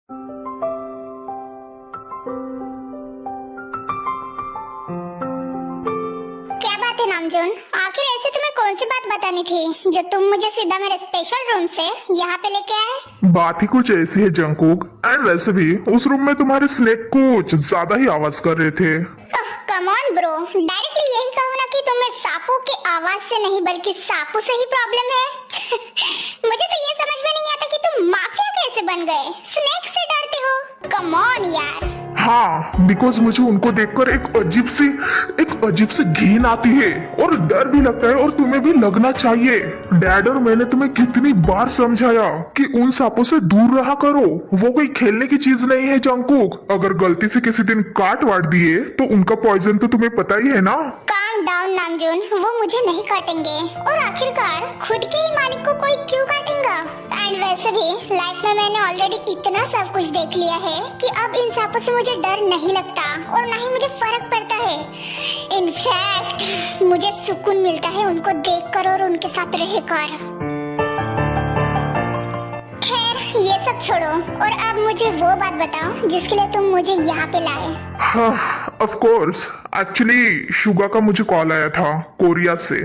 क्या बात है नामजून, आखिर ऐसे तुम्हें कौन सी बात बतानी थी जो तुम मुझे सीधा मेरे स्पेशल रूम से यहाँ पे लेके आए? बात ही कुछ ऐसी है जंगकुक। एंड वैसे भी उस रूम में तुम्हारे स्नेक कुछ ज्यादा ही आवाज कर रहे थे। कम ऑन ब्रो, डायरेक्टली यही कहो ना कि तुम्हें सांपों की आवाज से नहीं बल्कि सांपों से ही प्रॉब्लम है। मुझे तो ये समझ में नहीं आता कि तुम माफिया कैसे बन गए, स्नेक से डरते हो। कम ऑन यार। हाँ, बिकॉज मुझे उनको देखकर एक अजीब सी घिन आती है और डर भी लगता है, और तुम्हें भी लगना चाहिए। डैड और मैंने तुम्हें कितनी बार समझाया कि उन सांपों से दूर रहा करो, वो कोई खेलने की चीज नहीं है जंगकुक। अगर गलती से किसी दिन काट वाट दिए तो उनका पॉइजन तो तुम्हें पता ही है ना। काम डाउन नामजून, वो मुझे नहीं काटेंगे, और आखिरकार खुद के ही मालिक को कोई क्यों काटेगा। एंड वैसे भी लाइफ में मैंने ऑलरेडी इतना सब कुछ देख लिया है कि अब इन सांपों से मुझे डर नहीं लगता और ना ही मुझे फर्क पड़ता है। इनफैक्ट मुझे सुकून मिलता है उनको देखकर और उनके साथ रहकर। खैर ये सब छोड़ो और अब मुझे वो बात बताओ जिसके लिए तुम मुझे यहाँ पे लाए। हाँ, ऑफ कोर्स। एक्चुअली शुगा का मुझे कॉल आया था कोरिया से।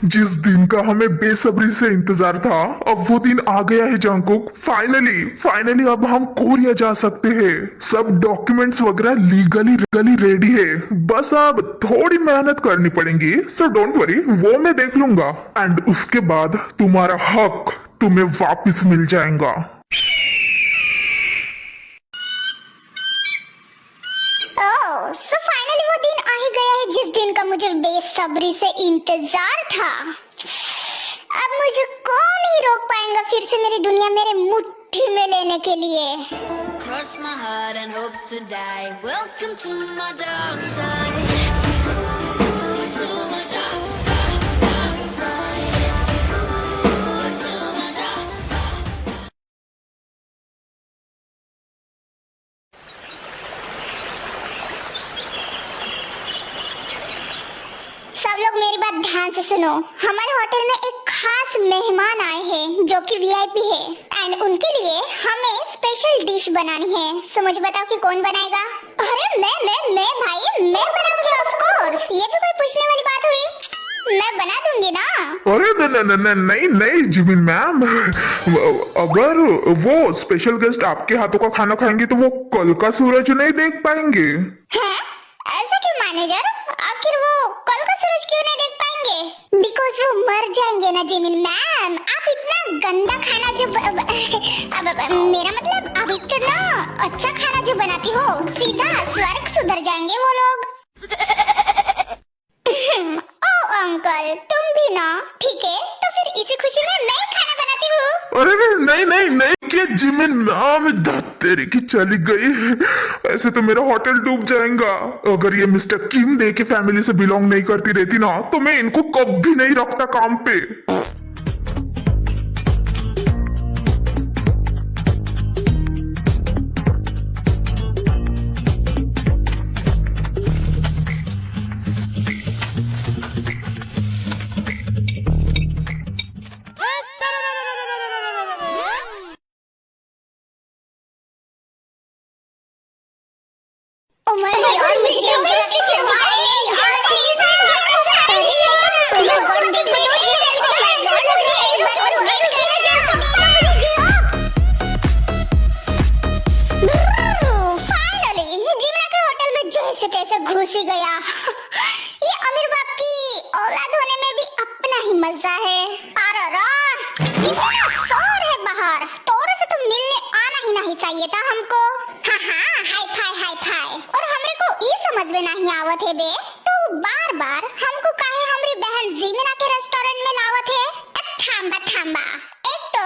जिस दिन का हमें बेसब्री से इंतजार था, अब वो दिन आ गया है जंगकुक। फाइनली अब हम कोरिया जा सकते हैं। सब डॉक्यूमेंट्स वगैरह लीगली रेडी है, बस अब थोड़ी मेहनत करनी पड़ेगी। सो डोंट वरी, वो मैं देख लूंगा। एंड उसके बाद तुम्हारा हक तुम्हें वापस मिल जाएगा। सो फाइनली वो दिन आ ही गया है जिस दिन का मुझे बेसब्री से इंतजार था। अब मुझे कौन ही रोक पाएगा फिर से मेरी दुनिया मेरे मुट्ठी में लेने के लिए। Cross my heart and hope to die. Welcome to my dark side. To my dark side. To my dark. सब लोग मेरी बात ध्यान से सुनो। हमारे होटल में एक खास मेहमान आए हैं जो कि वीआईपी है, एंड उनके लिए हमें स्पेशल डिश बनानी है। सो मुझे बताओ कि कौन बनाएगा? अरे मैं भाई, मैं बनाऊंगी ऑफ कोर्स। ये भी कोई पूछने वाली बात हुई? मैं बना दूंगी ना। अरे नहीं जिमिन मैम, अगर वो स्पेशल गेस्ट आपके हाथों का खाना खाएंगे तो वो कल का सूरज नहीं देख पाएंगे। हैं? ऐसा क्यों मैनेजर? आखिर वो कल का सूरज क्यों नहीं देख पाएंगे? बिकॉज वो मर जाएंगे ना जिमिन मैम। आप इतना गंदा खाना जो मेरा मतलब आप इतना अच्छा खाना जो बनाती हो, सीधा स्वर्ग सुधर जाएंगे वो लोग। ओ अंकल, तुम भी ना? ठीक है, तो फिर इसी खुशी में मैं खाना बनाती हूँ। अरे नहीं क्या जिमिन मैम, तेरी की चली गई। ऐसे तो मेरा होटल डूब जाएगा। अगर ये मिस्टर किम दे के फैमिली से बिलोंग नहीं करती रहती ना, तो मैं इनको कभी नहीं रखता काम पे। Oh my God, घुसी गया। ये अमीर बाप की औलाद होने में भी अपना ही मजा है। अरे कितना शोर है बाहर, तोरे से तो मिलने आना ही नहीं चाहिए था हमको। हाँ, हाई फाई। और हमरे को ये समझ में नहीं आवत है बे, तो बार हमको काहे हमारी बहन जीमिना के रेस्टोरेंट में लावत है? थांबा, एक तो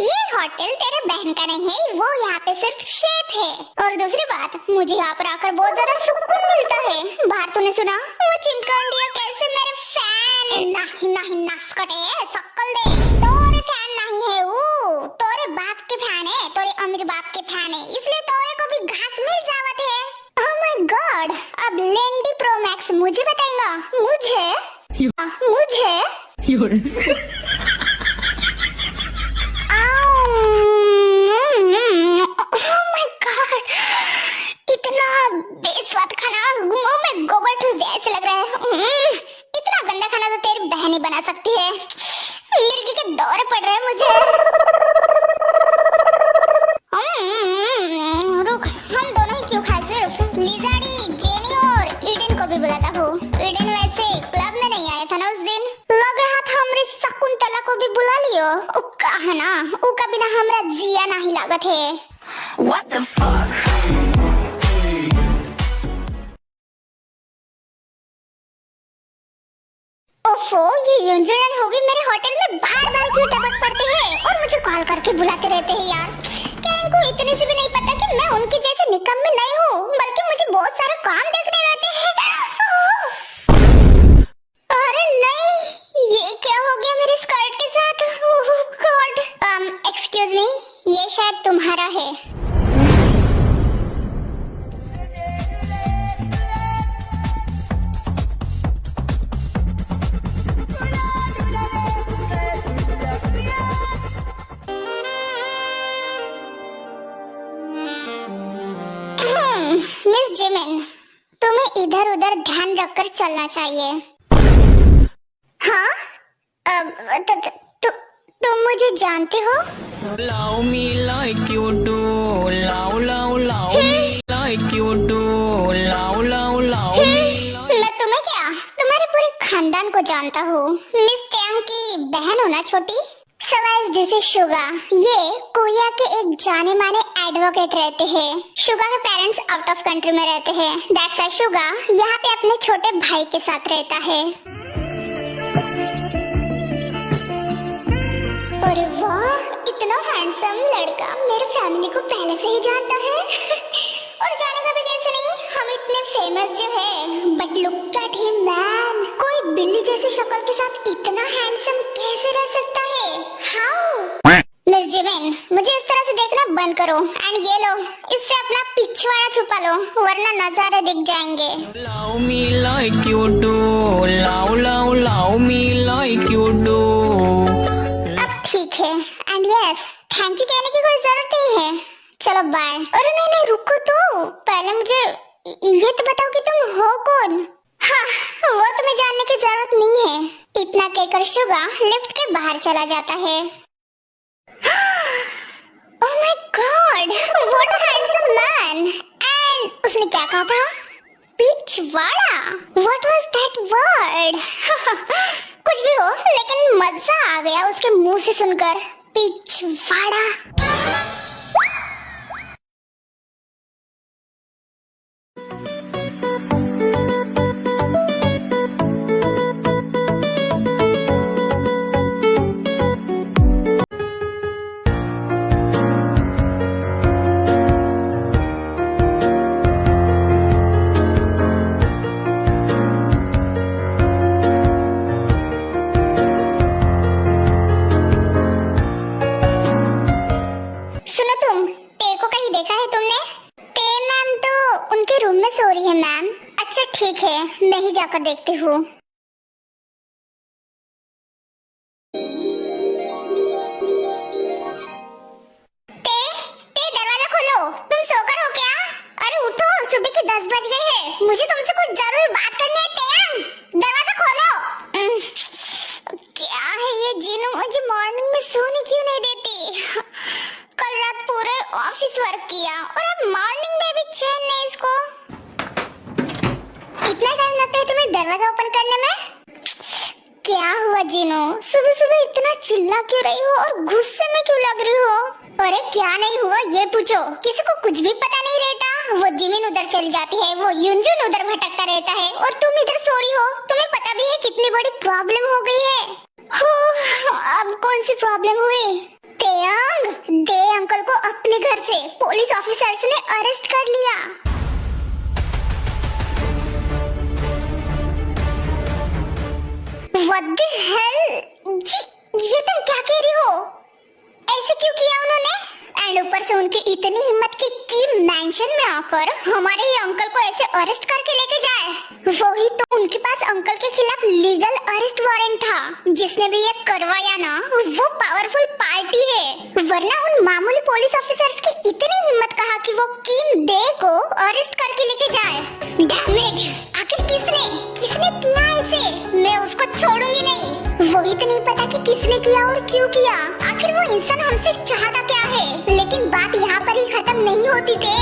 ये होटल तेरे बहन का नहीं है, वो यहाँ पे सिर्फ शेफ है। और दूसरी बात, मुझे यहाँ पर आकर बहुत ज्यादा सुकून मिलता है। बाहर तूने सुना वो चिमकांडिया कैसे मेरे फैन नहीं नस्कटे सक्कल दे। तोरे फैन नहीं है वो, तोरे बाप के फैन है, तोरे अमीर बाप के फैन है, इसलिए तोरे को भी घास मिल जावत है। ओह माय गॉड, अब लेंडी प्रो मैक्स मुझे बताएगा? मुझे Oh my God! इतना बेस्वाद खाना मुंह में गोबर ठूस दिया ऐसे लग रहा है। इतना गंदा खाना तो तेरी बहन ही बना सकती है। मिर्गी के दौरे पड़ रहे हैं मुझे। रुक, हम दोनों ही क्यों खाए? सिर्फ लिजाडी, जेनी और ईडन को भी बुलाता हूँ। ईडन वैसे क्लब में नहीं आया था ना उस दिन। लगे हाथ हमरे शकुंतला को भी बुला लियो। उका है ना, उका बिना हमरा जिया नहीं लागत है। What the fuck? ओफो, ये युंजुरन होगी मेरे होटल में बार-बार क्यों टपक पड़ते हैं और मुझे कॉल करके बुलाते रहते हैं यार। क्या इनको इतने से भी नहीं पता कि मैं उनकी जैसे निकम्मी नहीं हूँ, बल्कि मुझे बहुत सारे काम देखने रहते हैं। अरे नहीं, ये क्या हो गया मेरे स्कर्ट के साथ? ओह गॉड। एक्सक्यूज मी, ये शायद तुम्हारा है। मिस जिमिन, तुम्हें इधर उधर ध्यान रखकर चलना चाहिए। हाँ? तुम मुझे जानते हो? Love me like you do, love me like you do, love me like... मैं तुम्हें क्या, तुम्हारे पूरे खानदान को जानता हूँ। मिस तेंग की बहन हो ना छोटी? So guys, this is Suga. ये कोरिया के एक जाने माने एडवोकेट रहते हैं। शुगा के पेरेंट्स आउट ऑफ कंट्री में रहते हैं। That's why शुगा यहाँ पे अपने छोटे भाई के साथ रहता है। अरे वाह, इतना हैंडसम लड़का मेरे फैमिली को पहले से ही जानता है। और जानेगा भी कैसे नहीं, हम इतने फेमस जो है। But look at him man, कोई बिल्ली जैसी शक्ल के साथ इतना हैंडसम कैसे रह सकता है? हाउ? मिस जिमिन, मुझे इस तरह से देखना बंद करो एंड ये लो, इससे अपना पिछवाड़ा छुपा लो वरना नजारे दिख जाएंगे। Love me like you do, love me like you do. अब ठीक है एंड यस, थैंक यू कहने की कोई जरूरत नहीं है। चलो बाय। अरे नहीं नहीं, रुको तो, पहले मुझे ये तो बताओ कि तुम हो कौन? हाँ, वो तुम्हें जानने की जरूरत नहीं है। इतना कहकर शुगा लिफ्ट के बाहर चला जाता है। Oh my God, what a handsome man. And उसने क्या कहा था? पिछवाड़ा? What was that word? कुछ भी हो, लेकिन मजा आ गया उसके मुंह से सुनकर। पिछवाड़ा। ठीक है, मैं ही जाकर देखती हूँ। ते दरवाजा खोलो, तुम सोकर हो क्या? अरे उठो, सुबह के 10 बज गए हैं। मुझे तुमसे कुछ जरूर बात करनी है। तेयंग, दरवाजा खोलो। क्या है ये जीनू, मुझे मॉर्निंग में सोने क्यों नहीं देती? कल रात पूरे ऑफिस वर्क किया और अब मॉर्निंग में भी चैन नहीं इसको। इतना टाइम लगता है तुम्हें दरवाजा ओपन करने में? क्या हुआ जीनू, सुबह सुबह इतना चिल्ला क्यों रही हो और गुस्से में क्यों लग रही हो? अरे क्या नहीं हुआ ये पूछो, किसी को कुछ भी पता नहीं रहता। वो जिमिन उधर चली जाती है, वो युनजुन उधर भटकता रहता है और तुम इधर सो रही हो। तुम्हें पता भी है कितनी बड़ी प्रॉब्लम हो गई है। हो, अब कौन सी प्रॉब्लम हुई? तेयंग, दे अंकल को अपने घर से पुलिस ऑफिसर्स ने अरेस्ट कर लिया। What the hell? ये तुम क्या कह रही हो? ऐसे क्यों किया उन्होंने? एंड ऊपर से उनकी इतनी हिम्मत की मैंशन में आकर हमारे ही अंकल को ऐसे अरेस्ट करके लेके जाए। वही तो, उनके पास अंकल के खिलाफ लीगल अरेस्ट वारंट था। जिसने भी ये करवाया ना, वो पावरफुल पार्टी है, वरना उन मामूली पुलिस ऑफिसर्स की इतनी हिम्मत कहा कि वो किम डे को अरेस्ट करके लेके जाए। डैम इट, आखिर किसने किया ऐसे? मैं उसको छोड़ूंगी नहीं। वही तो नहीं पता कि किसने किया और क्यों किया। आखिर वो इंसान हमसे चाहता क्या है? लेकिन बात यहाँ पर ही खत्म नहीं होती थे।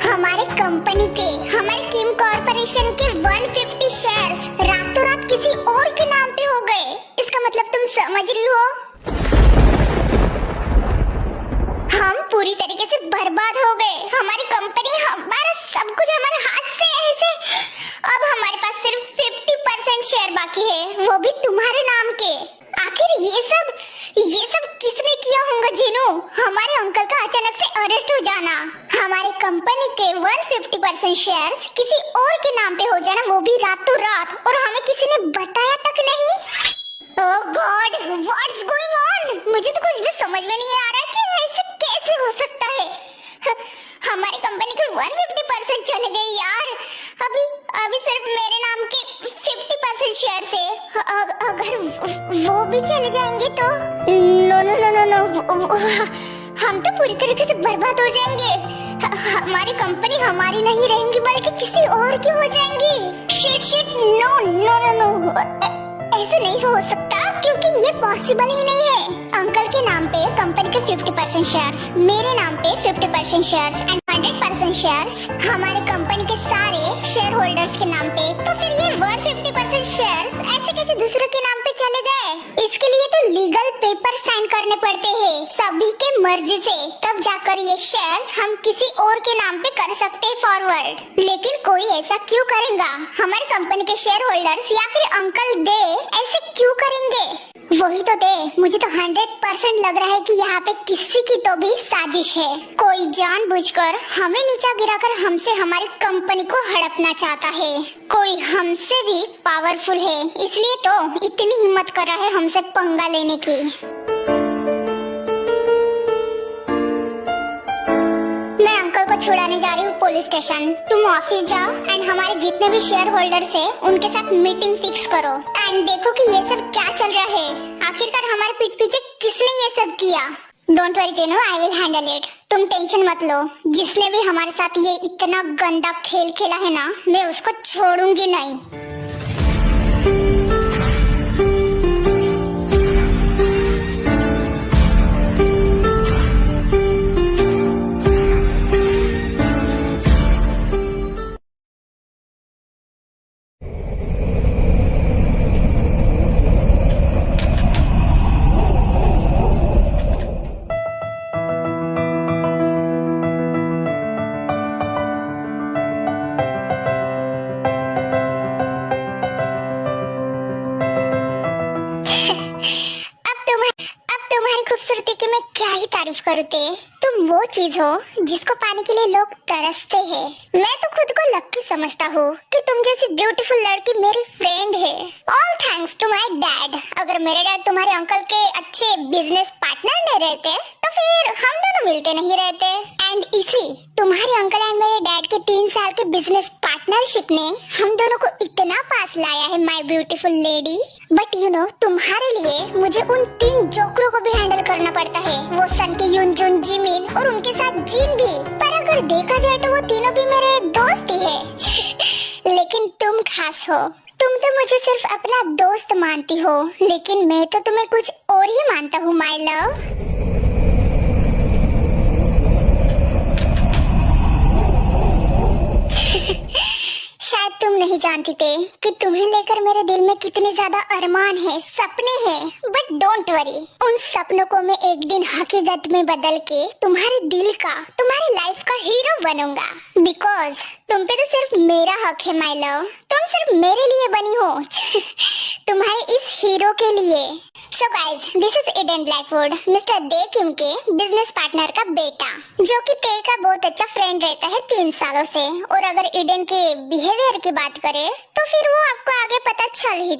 हमारे कंपनी के, हमारे किम कॉर्पोरेशन के 150 शेयर्स रातों रात किसी और के नाम पे हो गए। इसका मतलब तुम समझ रही हो? हम पूरी तरीके से बर्बाद हो गए। हमारी कंपनी, हमारा सब कुछ हमारे हाथ से ऐसे। अब हमारे पास सिर्फ 50% शेयर बाकी है, वो भी तुम्हारे नाम के। आखिर ये सब किसने किया होगा जीनू? हमारे अंकल का अचानक से अरेस्ट हो जाना, हमारे कंपनी के 150% शेयर्स किसी और के नाम पे हो जाना, वो भी रातों रात, और हमें किसी ने बताया तक नहीं। ओह गॉड, व्हाट्स गोइंग ऑन? मुझे तो कुछ भी समझ में नहीं आ रहा कि ऐसे कैसे हो सकता है। हमारी कंपनी के 150% चले गए यार। अभी सिर्फ मेरे नाम के 50% शेयर से, अगर वो भी चले जाएंगे तो नो, हम तो पूरी तरीके से बर्बाद हो जाएंगे। हमारी कंपनी हमारी नहीं रहेंगी, बल्कि किसी और की हो जाएंगी। शिट, नो, ऐसे नहीं हो सकता, क्योंकि ये पॉसिबल ही नहीं है। अंकल के नाम पे कंपनी के 50% शेयर्स, मेरे नाम पे 50% शेयर्स एंड 100% शेयर्स हमारे कंपनी के सारे शेयर होल्डर्स के नाम पे। तो फिर ये 150% शेयर्स ऐसे कैसे दूसरों के नाम पे चले गए? इसके लिए तो लीगल पेपर साइन करने पड़ते हैं सभी के मर्जी से, तब जाकर ये शेयर्स हम किसी और के नाम पे कर सकते हैं फॉरवर्ड। लेकिन कोई ऐसा क्यों करेगा? हमारे कंपनी के शेयर होल्डर्स या फिर अंकल दे ऐसे क्यों करेंगे? वही तो दे, मुझे तो 100% लग रहा है कि यहाँ पे किसी की तो भी साजिश है। कोई जानबूझकर हमें नीचा गिराकर हमसे हमारी कंपनी को हड़पना चाहता है। कोई हमसे भी पावरफुल है, इसलिए तो इतनी हिम्मत कर रहा है हमसे पंगा लेने की। मैं अंकल को छुड़ाने जा रही हूँ पुलिस स्टेशन। तुम ऑफिस जाओ एंड हमारे जितने भी शेयर होल्डर्स है उनके साथ मीटिंग फिक्स करो एंड देखो कि ये सब क्या चल रहा है। आखिरकार हमारे पीठ पीछे किसने ये सब किया? डोंट वरी जेनो, आई विल हैंडल इट। तुम टेंशन मत लो। जिसने भी हमारे साथ ये इतना गंदा खेल खेला है ना, मैं उसको छोड़ूंगी नहीं। खूबसूरती की मैं क्या ही तारीफ करते। तुम वो चीज हो जिसको पाने के लिए लोग तरसते हैं। मैं तो खुद को लकी समझता हूँ कि तुम जैसी ब्यूटीफुल लड़की मेरी फ्रेंड है। All thanks to my dad. अगर मेरे डैड तुम्हारे अंकल के अच्छे बिजनेस पार्टनर नहीं रहते तो फिर हम दोनों मिलते नहीं रहते। एंड इसी तुम्हारे अंकल एंड मेरे डैड के 3 साल के बिजनेस पार्टनरशिप ने हम दोनों को इतना पास लाया है my beautiful lady. But you know, तुम्हारे लिए मुझे उन 3 जोकरों को भी हैंडल करना पड़ता है। वो सन के युनजुन, जिमिन और उनके साथ जिन भी। पर अगर देखा जाए तो वो तीनों भी मेरे दोस्त ही है। लेकिन तुम खास हो। तुम तो मुझे सिर्फ अपना दोस्त मानती हो, लेकिन मैं तो तुम्हें कुछ और ही मानता हूँ माय लव। शायद तुम नहीं जानती थे कि तुम्हें लेकर मेरे दिल में कितने ज्यादा अरमान है, सपने हैं। बट डोंट वरी, उन सपनों को मैं एक दिन हकीकत में बदल के तुम्हारे दिल का, तुम्हारी लाइफ का हीरो बनूंगा। बिकॉज तुम पे तो सिर्फ मेरा हक है माय लव। तुम सिर्फ मेरे लिए बनी हो, तुम्हारे इस हीरो के लिए। So guys, this is Eden Blackwood, mister De Kim के बिजनेस पार्टनर का बेटा, जो कि ते का बहुत अच्छा फ्रेंड रहता है 3 सालों से। और अगर ईडन के बिहेवियर की बात करें तो फिर वो आपको आगे पता चल ही।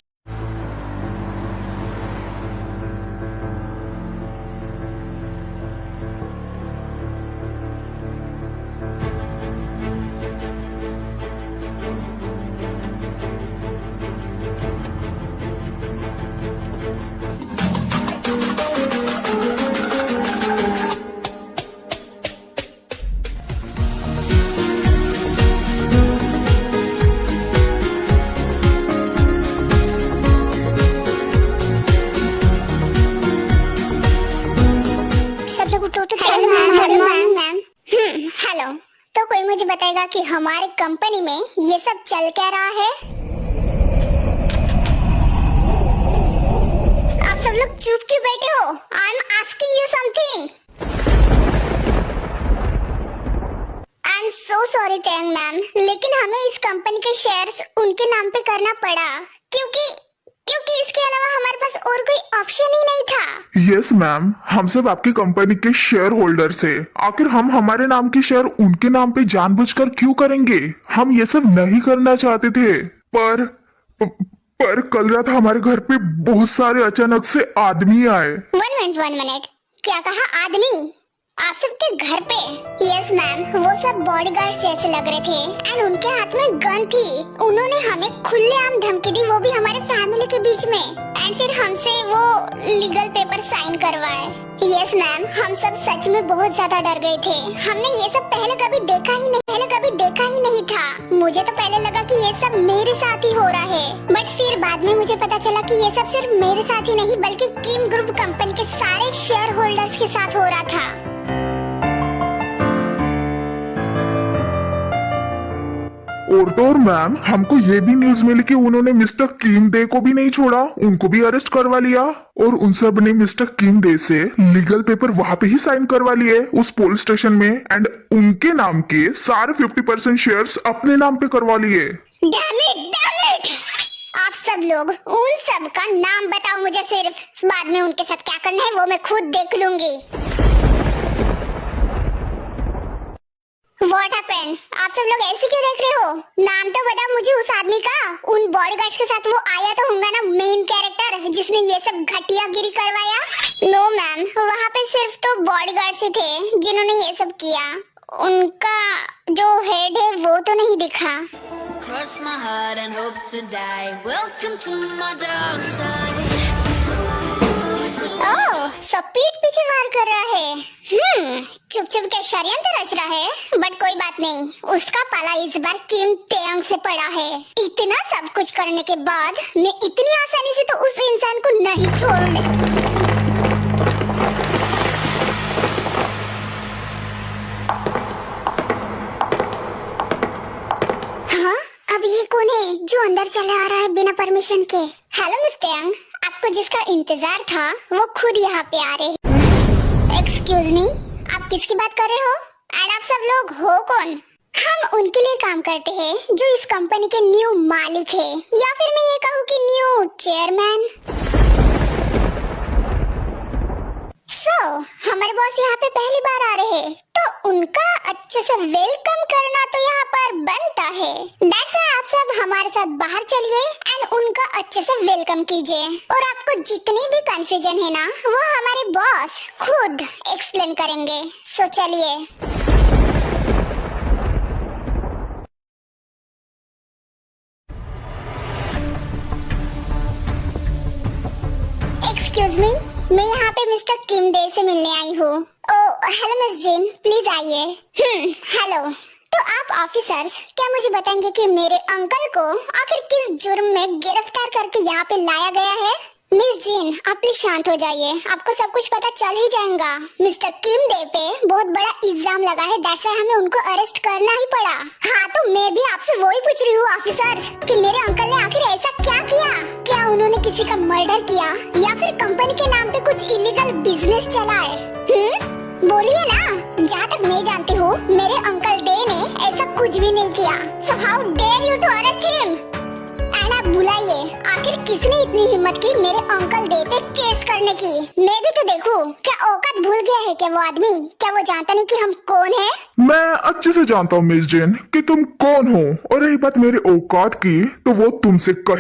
होगा कि हमारे कंपनी में ये सब चल क्या रहा है। आप सब लोग चुप क्यों बैठे हो? I am asking you something. I am so sorry Tang ma'am, लेकिन हमें इस कंपनी के शेयर्स उनके नाम पे करना पड़ा क्योंकि इसके अलावा हमारे पास और कोई ऑप्शन ही नहीं था। यस मैम, हम सब आपकी कंपनी के शेयर होल्डर्स है। आखिर हम हमारे नाम के शेयर उनके नाम पे जानबूझकर क्यों करेंगे? हम ये सब नहीं करना चाहते थे, पर कल रात हमारे घर पे बहुत सारे अचानक से आदमी आए। वन मिनट, क्या कहा आदमी? आप सबके घर पे? यस मैम, वो सब बॉडीगार्ड्स जैसे लग रहे थे एंड उनके हाथ में गन थी। उन्होंने हमें खुलेआम धमकी दी, वो भी हमारे फैमिली के बीच में, एंड फिर हमसे वो लीगल पेपर साइन करवाए। यस मैम, हम सब सच में बहुत ज्यादा डर गए थे। हमने ये सब पहले कभी देखा ही नहीं था। मुझे तो पहले लगा कि ये सब मेरे साथ ही हो रहा है, बट फिर बाद में मुझे पता चला कि ये सब सिर्फ मेरे साथ ही नहीं बल्कि किम ग्रुप कंपनी के सारे शेयर होल्डर्स के साथ हो रहा था। और तो और मैम, हमको ये भी न्यूज मिली कि उन्होंने मिस्टर किम डे को भी नहीं छोड़ा, उनको भी अरेस्ट करवा लिया और उन सब ने मिस्टर किम डे से लीगल पेपर वहां पे ही साइन करवा लिए उस पुलिस स्टेशन में, एंड उनके नाम के सारे 50% शेयर्स अपने नाम पे करवा लिए। Damn it! आप सब लोग उन सब का नाम बताओ मुझे सिर्फ, बाद में उनके साथ क्या करना है वो मैं खुद देख लूंगी। What happened? आप सब लोग ऐसे क्यों देख रहे हो? नाम तो बताओ मुझे उस आदमी का। उन बॉडीगार्ड्स के साथ वो आया तो होगा ना मेन कैरेक्टर जिसने ये सब घटियागिरी करवाया। नो मैम, वहाँ पे सिर्फ तो बॉडीगार्ड्स ही थे जिन्होंने ये सब किया। उनका जो हेड है वो तो नहीं दिखा। Cross my heart and hope to die. Welcome to my dark side. ओह, सब पीठ पीछे वार कर रहा है। चुप के षड्यंत्र रच रहा है, बट कोई बात नहीं, उसका पाला इस बार किम तेयंग से पड़ा है। इतना सब कुछ करने के बाद मैं इतनी आसानी से तो उस इंसान को नहीं छोड़ने। हाँ, अब ये कौन है जो अंदर चला आ रहा है बिना परमिशन के? हेलो मिस तेयंग, आपको जिसका इंतजार था वो खुद यहाँ पे आ रहे। एक्सक्यूज मी, आप किसकी बात कर रहे हो? एंड आप सब लोग हो कौन? हम उनके लिए काम करते हैं जो इस कंपनी के न्यू मालिक है, या फिर मैं ये कहूँ कि न्यू चेयरमैन। हमारे बॉस यहाँ पे पहली बार आ रहे हैं, तो उनका अच्छे से वेलकम करना तो यहाँ पर बनता है। That's why आप सब हमारे साथ बाहर चलिए एंड उनका अच्छे से वेलकम कीजिए। और आपको जितनी भी कंफ्यूजन है ना, वो हमारे बॉस खुद एक्सप्लेन करेंगे। सो चलिए। एक्सक्यूज मी, मैं यहाँ पे मिस्टर किम डे से मिलने आई हूँ। Oh hello miss Jin, please आइए। हेलो। तो आप ऑफिसर्स क्या मुझे बताएंगे कि मेरे अंकल को आखिर किस जुर्म में गिरफ्तार करके यहाँ पे लाया गया है? मिस जिन, आप प्लीज शांत हो जाइए, आपको सब कुछ पता चल ही जाएगा। मिस्टर किम डे पे बहुत बड़ा इल्जाम लगा है, दैट्स व्हाई हमें उनको अरेस्ट करना ही पड़ा। हाँ, तो मैं भी आपसे वही पूछ रही हूँ ऑफिसर्स कि मेरे अंकल ने आखिर ऐसा क्या किया? क्या उन्होंने किसी का मर्डर किया या फिर कंपनी के नाम पे कुछ इलीगल बिजनेस चलाए? बोलिए ना। जहाँ तक मैं जानती हूँ मेरे अंकल डे ने ऐसा कुछ भी नहीं किया। So how dare you to arrest him? And आप बुलाइए, आखिर किसने इतनी हिम्मत की मेरे अंकल डे पे केस करने की? मैं भी तो देखूं, क्या औकात भूल गया है क्या वो आदमी? क्या वो जानता नहीं कि हम कौन है? मैं अच्छे से जानता हूँ मिस जेन कि तुम कौन हो, और रही बात मेरे औकात की तो वो तुमसे कहीं